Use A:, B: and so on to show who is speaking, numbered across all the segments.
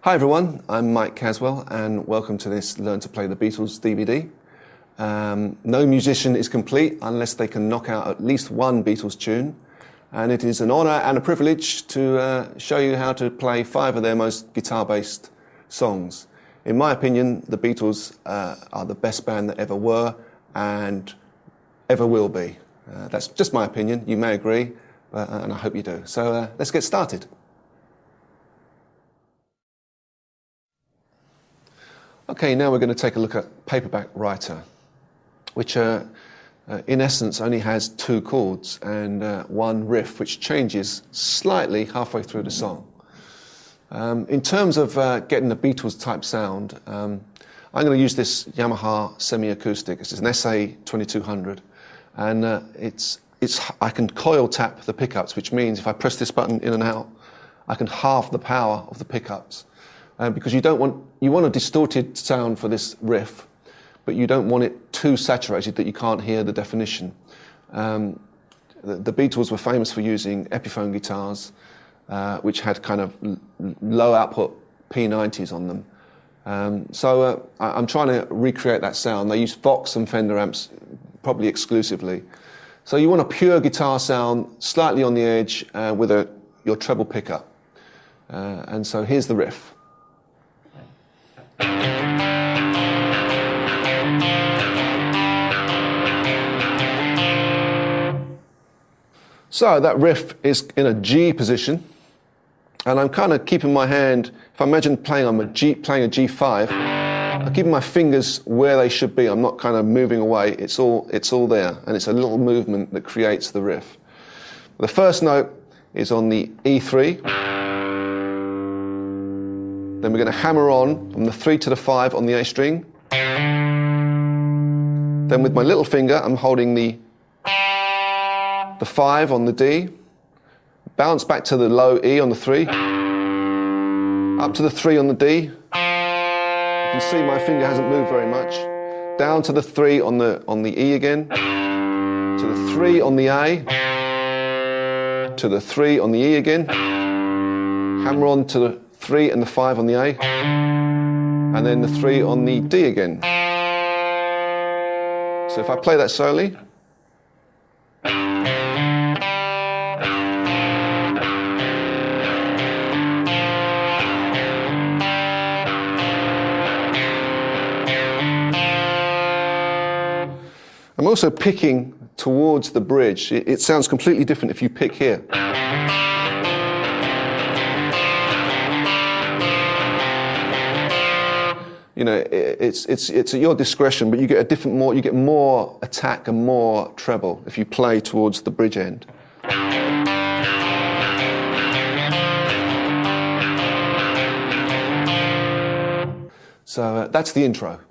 A: Hi everyone, I'm Mike Caswell and welcome to this Learn to Play the Beatles DVD. No musician is complete unless they can knock out at least one Beatles tune, and it is an honour and a privilege to show you how to play 5 of their most guitar-based songs. In my opinion, the Beatles are the best band that ever were and ever will be. That's just my opinion, you may agree, and I hope you do. So let's get started. Okay, now we're going to take a look at Paperback Writer, which in essence only has 2 chords and one riff, which changes slightly halfway through the song. In terms of getting a Beatles type sound, I'm going to use this Yamaha semi-acoustic. It's an SA2200, and I can coil tap the pickups, which means if I press this button in and out, I can halve the power of the pickups. Because you want a distorted sound for this riff, but you don't want it too saturated that you can't hear the definition. The Beatles were famous for using Epiphone guitars, which had kind of low output P90s on them. So I'm trying to recreate that sound. They use Vox and Fender amps probably exclusively. So you want a pure guitar sound, slightly on the edge, with your treble pickup. And so here's the riff. So that riff is in a G position, and I'm kind of keeping my hand, if I imagine playing a G5, I'm keeping my fingers where they should be. I'm not kind of moving away. It's all there, and it's a little movement that creates the riff. The first note is on the E3. Then we're going to hammer on from the 3 to the 5 on the A string. Then with my little finger, I'm holding the 5 on the D. Bounce back to the low E on the 3. Up to the 3 on the D. You can see my finger hasn't moved very much. Down to the 3 on the E again. To the 3 on the A. To the 3 on the E again. Hammer on to the 3 and the 5 on the A, and then the 3 on the D again. So if I play that slowly, I'm also picking towards the bridge. It sounds completely different if you pick here. You know, it's at your discretion, but you get you get more attack and more treble if you play towards the bridge end. So that's the intro.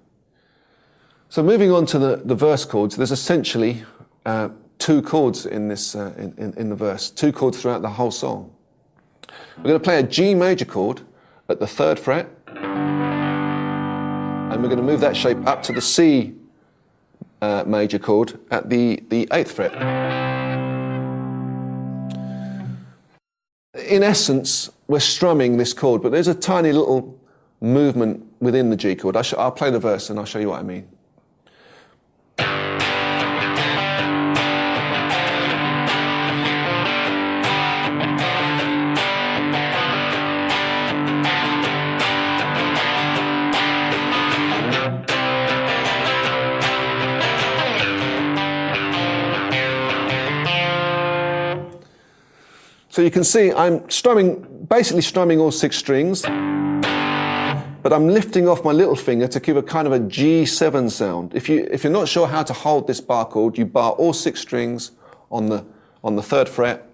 A: So moving on to the verse chords, there's essentially 2 chords in this in the verse, 2 chords throughout the whole song. We're going to play a G major chord at the 3rd fret. And we're going to move that shape up to the C major chord at the 8th fret. In essence, we're strumming this chord, but there's a tiny little movement within the G chord. I'll play the verse and I'll show you what I mean. So you can see I'm basically strumming all 6 strings, but I'm lifting off my little finger to give a kind of a G7 sound. If you're not sure how to hold this bar chord, you bar all 6 strings on the 3rd fret.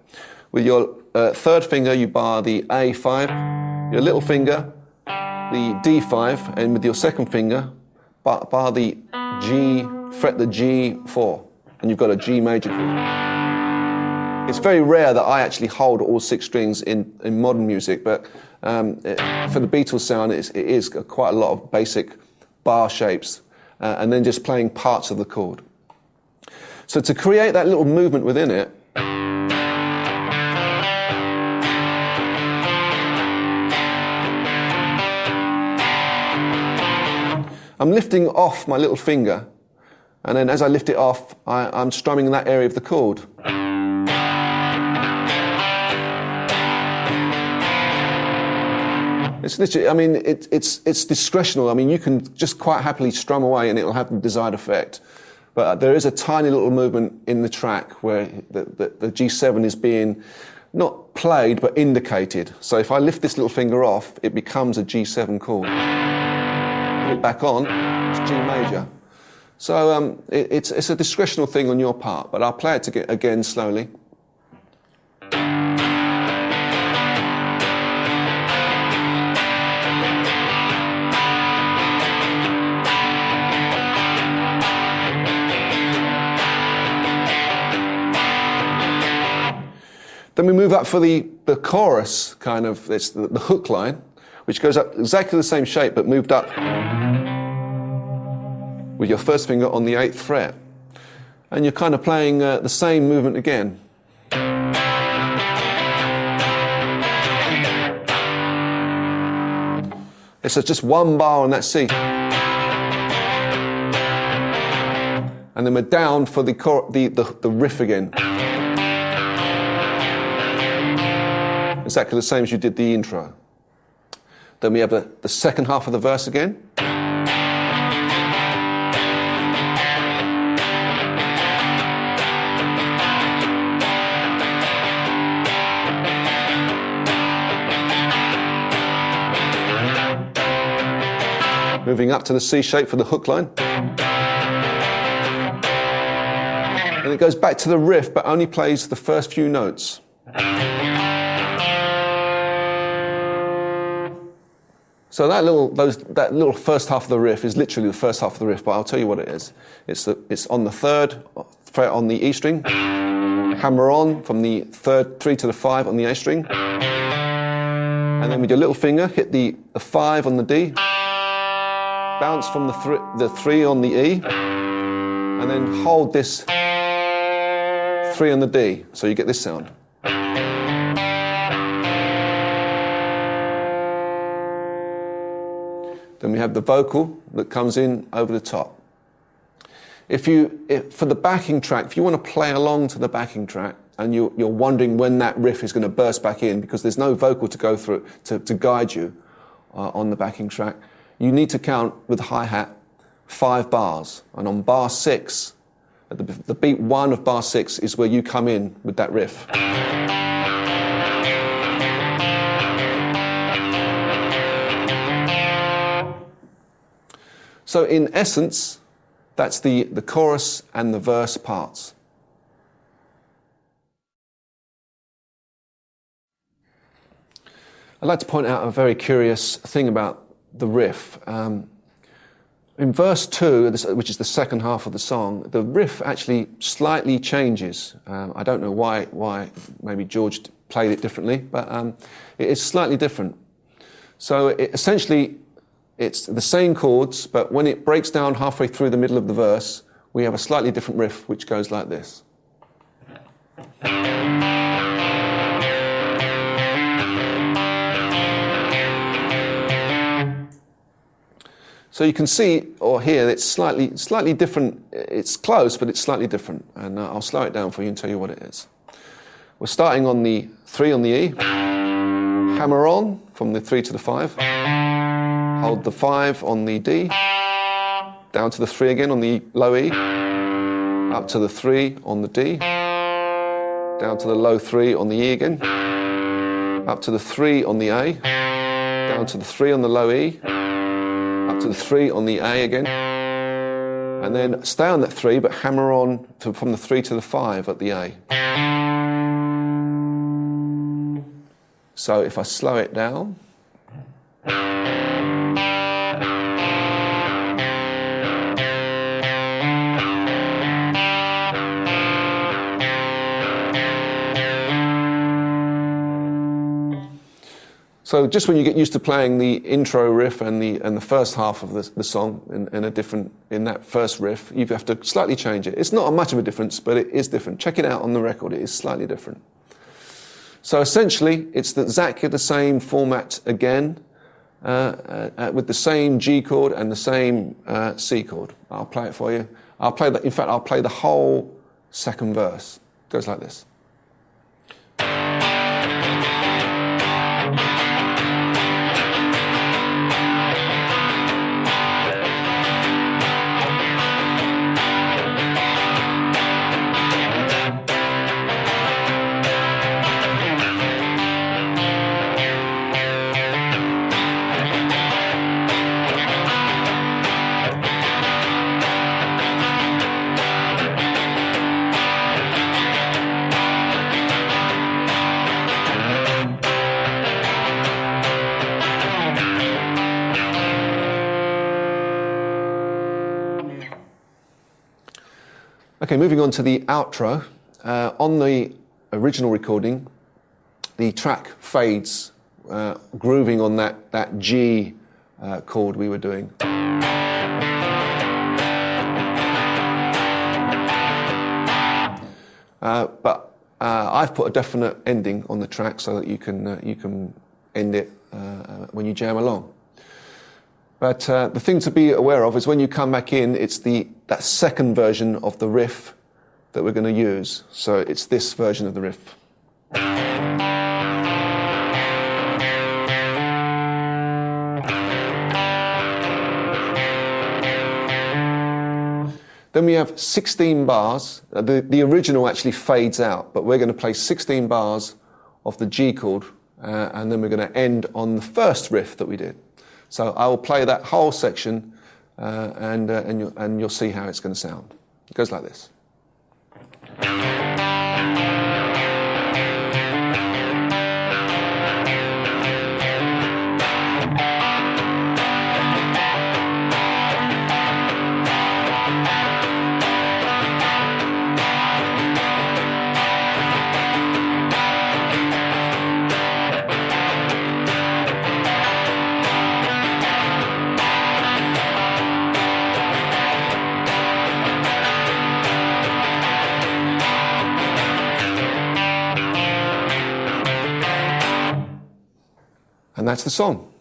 A: With your 3rd finger, you bar the A5, your little finger, the D5, and with your 2nd finger, bar the G, fret the G4, and you've got a G major chord. It's very rare that I actually hold all 6 strings in modern music, but for the Beatles sound, it is quite a lot of basic bar shapes, and then just playing parts of the chord. So to create that little movement within it, I'm lifting off my little finger, and then as I lift it off, I'm strumming in that area of the chord. It's literally, I mean, it's discretional. I mean, you can just quite happily strum away and it'll have the desired effect. But there is a tiny little movement in the track where the G7 is being not played, but indicated. So if I lift this little finger off, it becomes a G7 chord. Put it back on, it's G major. So it's a discretional thing on your part, but I'll play it again slowly. Then we move up for the chorus, kind of, it's the hook line, which goes up exactly the same shape, but moved up with your first finger on the 8th fret. And you're kind of playing the same movement again. It's just one bar on that C. And then we're down for the riff again. Exactly the same as you did the intro. Then we have the second half of the verse again. Moving up to the C shape for the hook line. And it goes back to the riff, but only plays the first few notes. So that little first half of the riff is literally the first half of the riff, but I'll tell you what it is. It's on the 3rd fret on the E string, hammer on from the 3 to the 5 on the A string, and then with your little finger hit the 5 on the D, bounce from the 3 on the E, and then hold this 3 on the D, so you get this sound. Then we have the vocal that comes in over the top. For the backing track, if you want to play along to the backing track and you're wondering when that riff is going to burst back in because there's no vocal to go through to guide you on the backing track, you need to count with the hi-hat 5 bars. And on bar 6, the beat 1 of bar 6 is where you come in with that riff. So in essence, that's the chorus and the verse parts. I'd like to point out a very curious thing about the riff. In verse 2, which is the second half of the song, the riff actually slightly changes. I don't know why maybe George played it differently, but it is slightly different. So essentially, it's the same chords, but when it breaks down halfway through the middle of the verse, we have a slightly different riff, which goes like this. So you can see or hear it's slightly different. It's close, but it's slightly different. And I'll slow it down for you and tell you what it is. We're starting on the 3 on the E, hammer on from the 3 to the 5. Hold the 5 on the D, down to the 3 again on the low E, up to the 3 on the D, down to the low 3 on the E again, up to the 3 on the A, down to the 3 on the low E, up to the 3 on the A again, and then stay on that 3 but hammer on from the 3 to the 5 at the A. So if I slow it down, so just when you get used to playing the intro riff and the first half of the song in that first riff, you have to slightly change it. It's not much of a difference, but it is different. Check it out on the record, it is slightly different. So essentially, it's exactly the same format again, with the same G chord and the same C chord. I'll play it for you. I'll play the, in fact, I'll play the whole second verse. It goes like this. Okay, moving on to the outro. On the original recording, the track fades, grooving on that G chord we were doing. But I've put a definite ending on the track so that you can end it when you jam along. But the thing to be aware of is when you come back in, it's that second version of the riff that we're going to use. So it's this version of the riff. Then we have 16 bars. The original actually fades out, but we're going to play 16 bars of the G chord, and then we're going to end on the first riff that we did. So I will play that whole section, and you'll see how it's going to sound. It goes like this. And that's the song.